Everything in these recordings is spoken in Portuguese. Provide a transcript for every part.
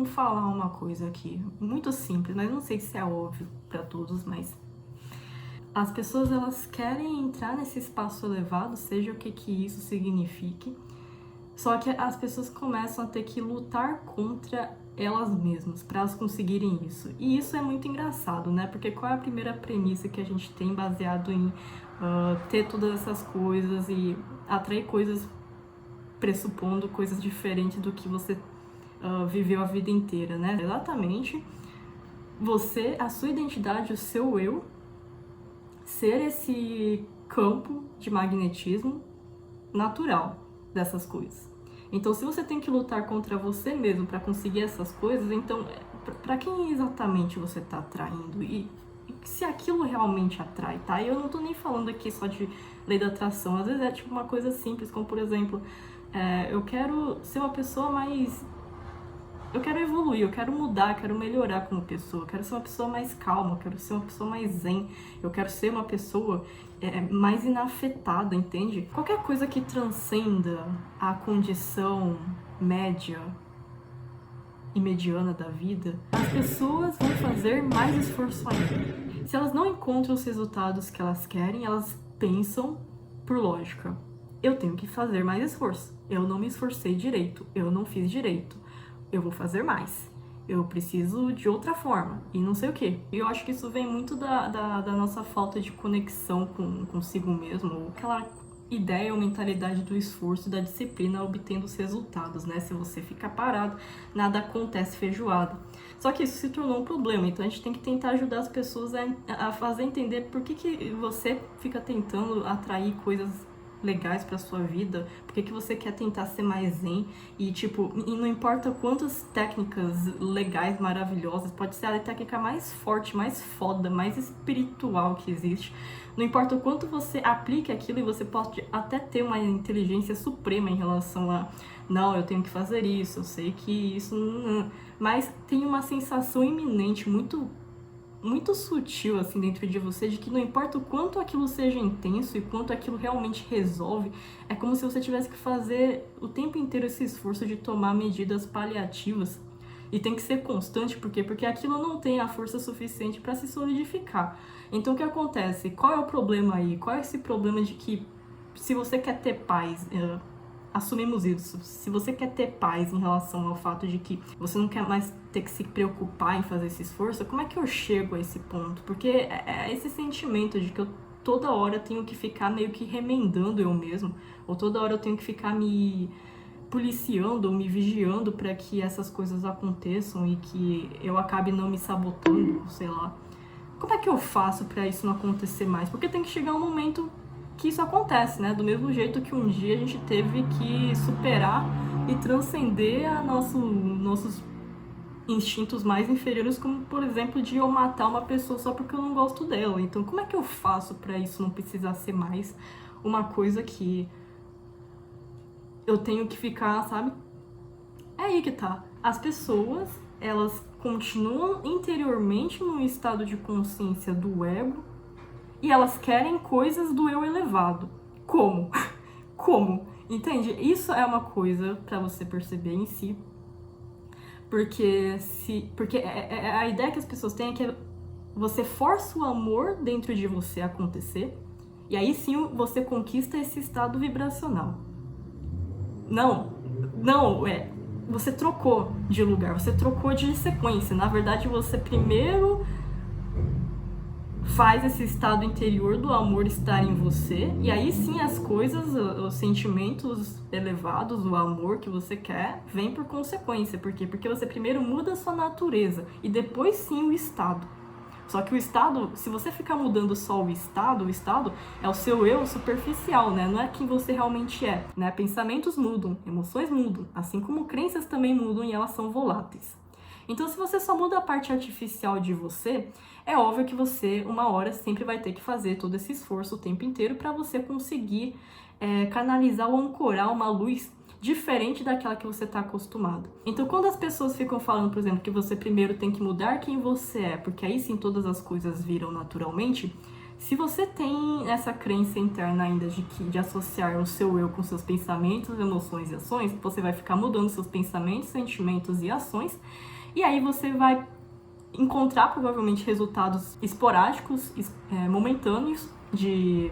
falar uma coisa aqui, muito simples, mas não sei se é óbvio para todos, mas as pessoas, elas querem entrar nesse espaço elevado, seja o que isso signifique, só que as pessoas começam a ter que lutar contra elas mesmas para elas conseguirem isso. E isso é muito engraçado, né? Porque qual é a primeira premissa que a gente tem baseado em ter todas essas coisas e atrair coisas pressupondo coisas diferentes do que você viveu a vida inteira, né? Exatamente você, a sua identidade, o seu eu, ser esse campo de magnetismo natural dessas coisas. Então, se você tem que lutar contra você mesmo para conseguir essas coisas, então, para quem exatamente você tá atraindo? E se aquilo realmente atrai, tá? E eu não tô nem falando aqui só de lei da atração. Às vezes é tipo uma coisa simples, como por exemplo, eu quero ser uma pessoa mais... Eu quero evoluir, eu quero mudar, eu quero melhorar como pessoa, eu quero ser uma pessoa mais calma, eu quero ser uma pessoa mais zen, eu quero ser uma pessoa mais inafetada, entende? Qualquer coisa que transcenda a condição média e mediana da vida, as pessoas vão fazer mais esforço ainda. Se elas não encontram os resultados que elas querem, elas pensam por lógica. Eu tenho que fazer mais esforço. Eu não me esforcei direito, eu não fiz direito. Eu vou fazer mais. Eu preciso de outra forma. E não sei o quê. E eu acho que isso vem muito da nossa falta de conexão consigo mesmo. Aquela ideia ou mentalidade do esforço e da disciplina obtendo os resultados, né? Se você ficar parado, nada acontece feijoada. Só que isso se tornou um problema. Então a gente tem que tentar ajudar as pessoas a fazer entender por que você fica tentando atrair coisas legais pra sua vida, porque que você quer tentar ser mais zen e tipo, e não importa quantas técnicas legais, maravilhosas, pode ser a técnica mais forte, mais foda, mais espiritual que existe, não importa o quanto você aplique aquilo e você pode até ter uma inteligência suprema em relação a não, eu tenho que fazer isso, eu sei que isso, mas tem uma sensação iminente, muito sutil assim dentro de você, de que não importa o quanto aquilo seja intenso e quanto aquilo realmente resolve, é como se você tivesse que fazer o tempo inteiro esse esforço de tomar medidas paliativas. E tem que ser constante, por quê? Porque aquilo não tem a força suficiente para se solidificar. Então o que acontece? Qual é o problema aí? Qual é esse problema de que se você quer ter paz, assumimos isso. Se você quer ter paz em relação ao fato de que você não quer mais ter que se preocupar em fazer esse esforço, como é que eu chego a esse ponto? Porque é esse sentimento de que eu toda hora tenho que ficar meio que remendando eu mesmo, ou toda hora eu tenho que ficar me policiando ou me vigiando para que essas coisas aconteçam e que eu acabe não me sabotando, sei lá. Como é que eu faço para isso não acontecer mais? Porque tem que chegar um momento que isso acontece, né? Do mesmo jeito que um dia a gente teve que superar e transcender nossos instintos mais inferiores, como por exemplo de eu matar uma pessoa só porque eu não gosto dela. Então como é que eu faço para isso não precisar ser mais uma coisa que eu tenho que ficar, sabe? É aí que tá. As pessoas, elas continuam interiormente num estado de consciência do ego, e elas querem coisas do eu elevado. Como? Como? Entende? Isso é uma coisa pra você perceber em si. Porque a ideia que as pessoas têm é que você força o amor dentro de você a acontecer, e aí sim você conquista esse estado vibracional. Não, você trocou de lugar, você trocou de sequência. Na verdade, você primeiro faz esse estado interior do amor estar em você, e aí sim as coisas, os sentimentos elevados, o amor que você quer, vem por consequência. Por quê? Porque você primeiro muda a sua natureza, e depois sim o estado. Só que o estado, se você ficar mudando só o estado é o seu eu superficial, né? Não é quem você realmente é, né? Pensamentos mudam, emoções mudam, assim como crenças também mudam e elas são voláteis. Então, se você só muda a parte artificial de você, é óbvio que você, uma hora, sempre vai ter que fazer todo esse esforço o tempo inteiro para você conseguir canalizar ou ancorar uma luz diferente daquela que você está acostumado. Então, quando as pessoas ficam falando, por exemplo, que você primeiro tem que mudar quem você é, porque aí sim todas as coisas viram naturalmente, Se você tem essa crença interna ainda de associar o seu eu com seus pensamentos, emoções e ações, você vai ficar mudando seus pensamentos, sentimentos e ações, e aí você vai encontrar provavelmente resultados esporádicos, momentâneos, de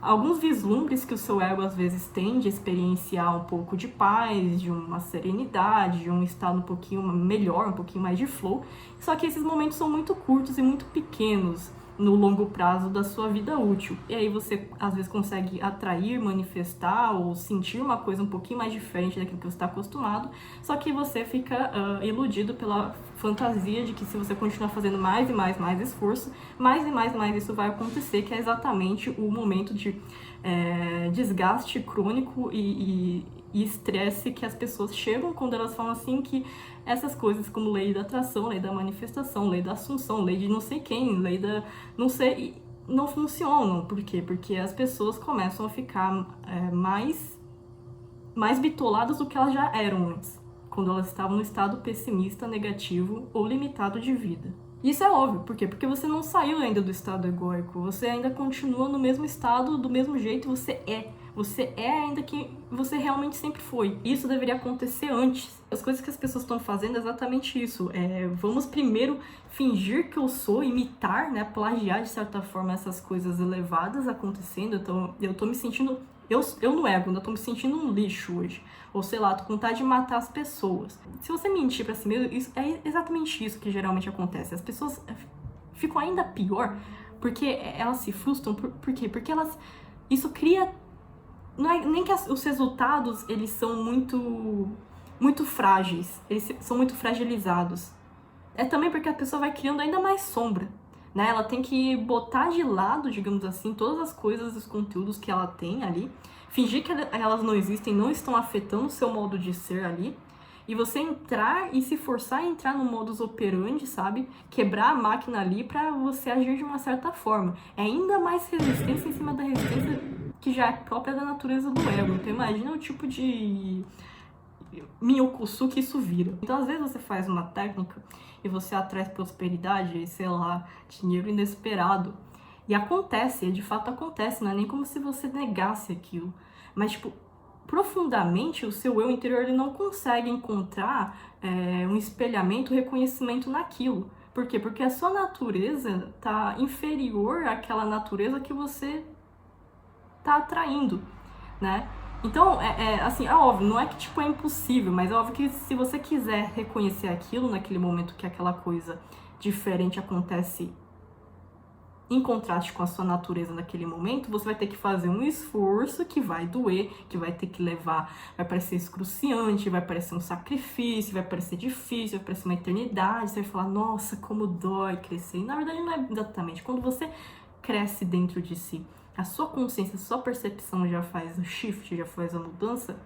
alguns vislumbres que o seu ego às vezes tem de experienciar um pouco de paz, de uma serenidade, de um estado um pouquinho melhor, um pouquinho mais de flow. Só que esses momentos são muito curtos e muito pequenos no longo prazo da sua vida útil. E aí você às vezes consegue atrair, manifestar ou sentir uma coisa um pouquinho mais diferente daquilo que você está acostumado, só que você fica iludido pela fantasia de que se você continuar fazendo mais e mais esforço, mais e mais isso vai acontecer, que é exatamente o momento de desgaste crônico e estresse que as pessoas chegam quando elas falam assim que essas coisas como lei da atração, lei da manifestação, lei da assunção, lei de não sei quem, lei da não sei, não funcionam. Por quê? Porque as pessoas começam a ficar mais bitoladas do que elas já eram antes, quando elas estavam no estado pessimista, negativo ou limitado de vida. Isso é óbvio, por quê? Porque você não saiu ainda do estado egóico, você ainda continua no mesmo estado, do mesmo jeito, você é ainda que você realmente sempre foi. Isso deveria acontecer antes. As coisas que as pessoas estão fazendo é exatamente isso. Vamos primeiro fingir que eu sou, imitar, né, plagiar de certa forma essas coisas elevadas acontecendo. Então, eu tô me sentindo... Eu no ego, eu tô me sentindo um lixo hoje. Ou sei lá, tô com vontade de matar as pessoas. Se você mentir pra si mesmo, é exatamente isso que geralmente acontece. As pessoas ficam ainda pior porque elas se frustram. Por quê? Porque isso cria... Não é nem que os resultados, eles são muito frágeis. Eles são muito fragilizados. É também porque a pessoa vai criando ainda mais sombra. Né? Ela tem que botar de lado, digamos assim, todas as coisas, os conteúdos que ela tem ali, fingir que elas não existem, não estão afetando o seu modo de ser ali, e você entrar e se forçar a entrar no modus operandi, sabe? Quebrar a máquina ali pra você agir de uma certa forma. É ainda mais resistência em cima da resistência que já é própria da natureza do ego. Então imagina o tipo de minhocuçu que isso vira. Então às vezes você faz uma técnica e você atrai prosperidade, sei lá, dinheiro inesperado. E acontece, de fato acontece, não é nem como se você negasse aquilo. Mas, tipo, profundamente, o seu eu interior ele não consegue encontrar um espelhamento, reconhecimento naquilo. Por quê? Porque a sua natureza tá inferior àquela natureza que você tá atraindo, né? Então, assim, é óbvio, não é que tipo é impossível, mas é óbvio que se você quiser reconhecer aquilo naquele momento que aquela coisa diferente acontece em contraste com a sua natureza naquele momento, você vai ter que fazer um esforço que vai doer, que vai ter que levar, vai parecer excruciante, vai parecer um sacrifício, vai parecer difícil, vai parecer uma eternidade, você vai falar, nossa, como dói crescer. E na verdade não é exatamente. Quando você cresce dentro de si, a sua consciência, a sua percepção já faz o shift, já faz a mudança,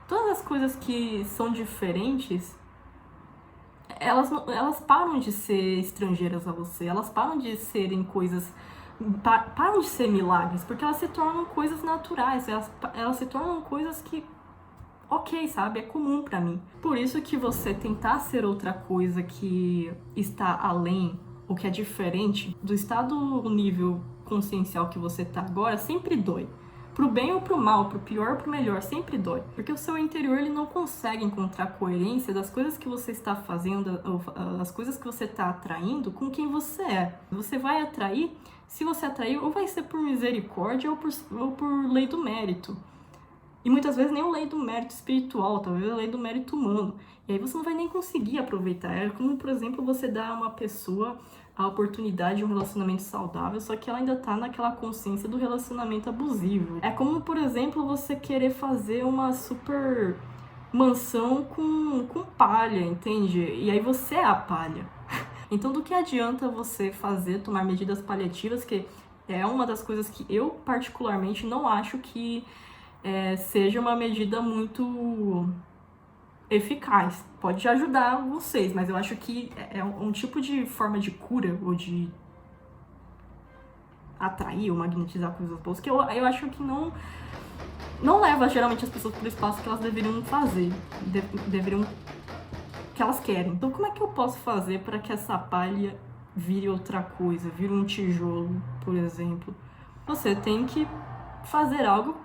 todas as coisas que são diferentes, elas param de ser estrangeiras a você, elas param de serem coisas, param de ser milagres, porque elas se tornam coisas naturais, elas se tornam coisas que, ok, sabe, é comum pra mim. Por isso que você tentar ser outra coisa que está além, ou que é diferente do estado nível consciencial que você tá agora, sempre dói. Pro bem ou pro mal, pro pior ou pro melhor, sempre dói. Porque o seu interior ele não consegue encontrar coerência das coisas que você está fazendo, ou as coisas que você está atraindo com quem você é. Você vai atrair, se você atrair, ou vai ser por misericórdia ou por lei do mérito. E muitas vezes nem a lei do mérito espiritual, talvez a lei do mérito humano. E aí você não vai nem conseguir aproveitar. É como, por exemplo, você dar a uma pessoa a oportunidade de um relacionamento saudável, só que ela ainda tá naquela consciência do relacionamento abusivo. É como, por exemplo, você querer fazer uma super mansão com palha, entende? E aí você é a palha. Então, do que adianta você tomar medidas paliativas, que é uma das coisas que eu, particularmente, não acho que seja uma medida muito eficaz. Pode ajudar vocês, mas eu acho que é um tipo de forma de cura ou de atrair ou magnetizar coisas boas que eu acho que não leva geralmente as pessoas para o espaço que elas deveriam fazer, que elas querem. Então como é que eu posso fazer para que essa palha vire outra coisa, vire um tijolo, por exemplo. Você tem que fazer algo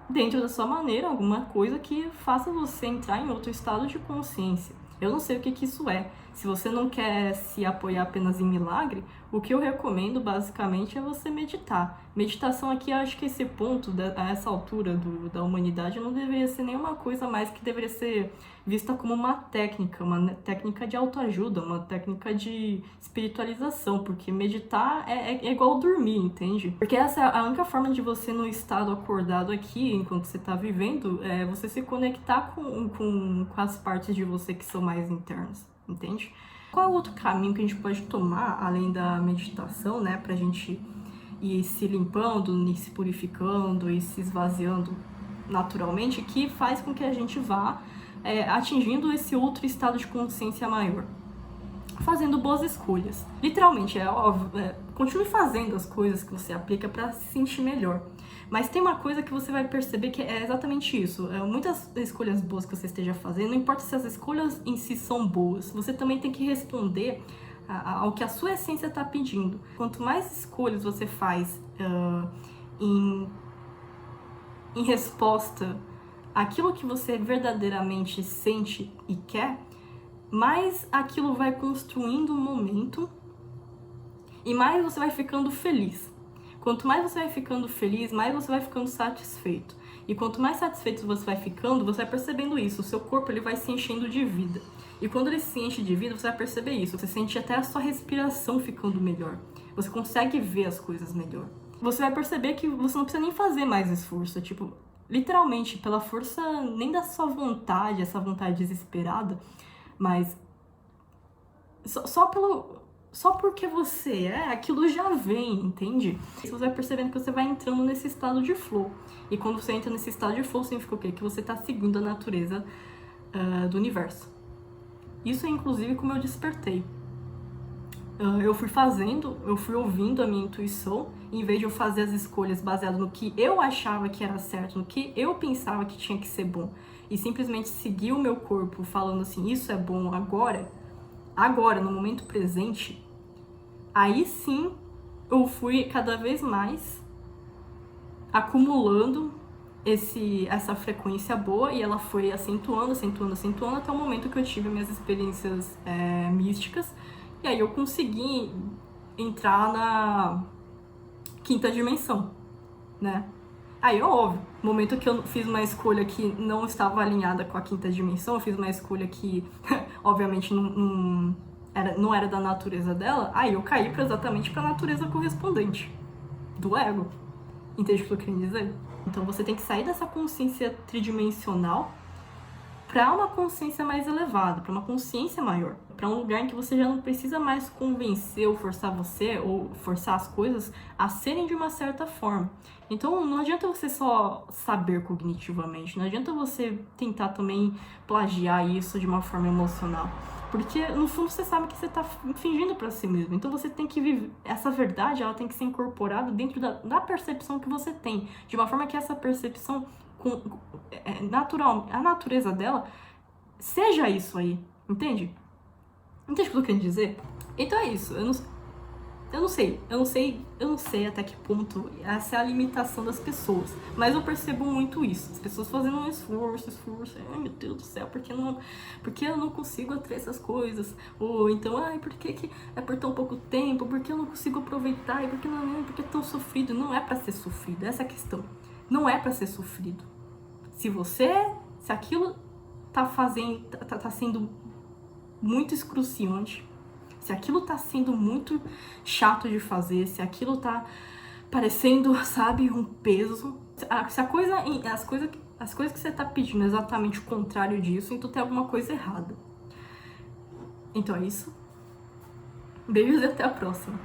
dentro da sua maneira, alguma coisa que faça você entrar em outro estado de consciência. Eu não sei o que isso é. Se você não quer se apoiar apenas em milagre, o que eu recomendo basicamente é você meditar. Meditação aqui, acho que esse ponto, a essa altura da humanidade, não deveria ser nenhuma coisa mais que deveria ser vista como uma técnica de autoajuda, uma técnica de espiritualização, porque meditar é igual dormir, entende? Porque essa é a única forma de você, no estado acordado aqui, enquanto você está vivendo, é você se conectar com as partes de você que são mais internas, entende? Qual é o outro caminho que a gente pode tomar, além da meditação, né, pra gente ir se limpando, ir se purificando e se esvaziando naturalmente, que faz com que a gente vá atingindo esse outro estado de consciência maior? Fazendo boas escolhas. Literalmente, é óbvio, continue fazendo as coisas que você aplica para se sentir melhor. Mas tem uma coisa que você vai perceber que é exatamente isso. Muitas escolhas boas que você esteja fazendo, não importa se as escolhas em si são boas, você também tem que responder ao que a sua essência está pedindo. Quanto mais escolhas você faz em resposta àquilo que você verdadeiramente sente e quer, mais aquilo vai construindo um momento e mais você vai ficando feliz. Quanto mais você vai ficando feliz, mais você vai ficando satisfeito. E quanto mais satisfeito você vai ficando, você vai percebendo isso. O seu corpo ele vai se enchendo de vida. E quando ele se enche de vida, você vai perceber isso. Você sente até a sua respiração ficando melhor. Você consegue ver as coisas melhor. Você vai perceber que você não precisa nem fazer mais esforço. Tipo, literalmente, pela força nem da sua vontade, essa vontade desesperada, mas só porque você aquilo já vem, entende? Você vai percebendo que você vai entrando nesse estado de flow. E quando você entra nesse estado de flow, significa o quê? Que você está seguindo a natureza do universo. Isso é inclusive como eu despertei. Eu fui ouvindo a minha intuição, em vez de eu fazer as escolhas baseadas no que eu achava que era certo, no que eu pensava que tinha que ser bom, e simplesmente seguir o meu corpo falando assim, isso é bom agora, no momento presente, aí sim eu fui cada vez mais acumulando essa frequência boa, e ela foi acentuando até o momento que eu tive minhas experiências místicas, e aí eu consegui entrar na quinta dimensão, né? Aí, óbvio, no momento que eu fiz uma escolha que não estava alinhada com a quinta dimensão, eu fiz uma escolha que, obviamente, não era da natureza dela, aí eu caí exatamente para a natureza correspondente do ego. Entende o que eu tô querendo dizer? Então você tem que sair dessa consciência tridimensional para uma consciência mais elevada, para uma consciência maior, para um lugar em que você já não precisa mais convencer ou forçar as coisas a serem de uma certa forma. Então não adianta você só saber cognitivamente, não adianta você tentar também plagiar isso de uma forma emocional, porque no fundo você sabe que você está fingindo para si mesmo. Então você tem que viver essa verdade, ela tem que ser incorporada dentro da percepção que você tem, de uma forma que essa percepção natural, a natureza dela seja isso aí, entende? Entende o que eu tô querendo dizer? Então é isso, eu não sei até que ponto essa é a limitação das pessoas, mas eu percebo muito isso, as pessoas fazendo um esforço, ai meu Deus do céu, porque eu não consigo atrair essas coisas, ou então, por que é por tão pouco tempo, porque eu não consigo aproveitar, porque é tão sofrido. Não é pra ser sofrido, essa é a questão, não é pra ser sofrido. Se aquilo tá sendo muito excruciante, se aquilo tá sendo muito chato de fazer, se aquilo tá parecendo, sabe, um peso, se as coisas que você tá pedindo é exatamente o contrário disso, então tem alguma coisa errada. Então é isso. Beijos e até a próxima.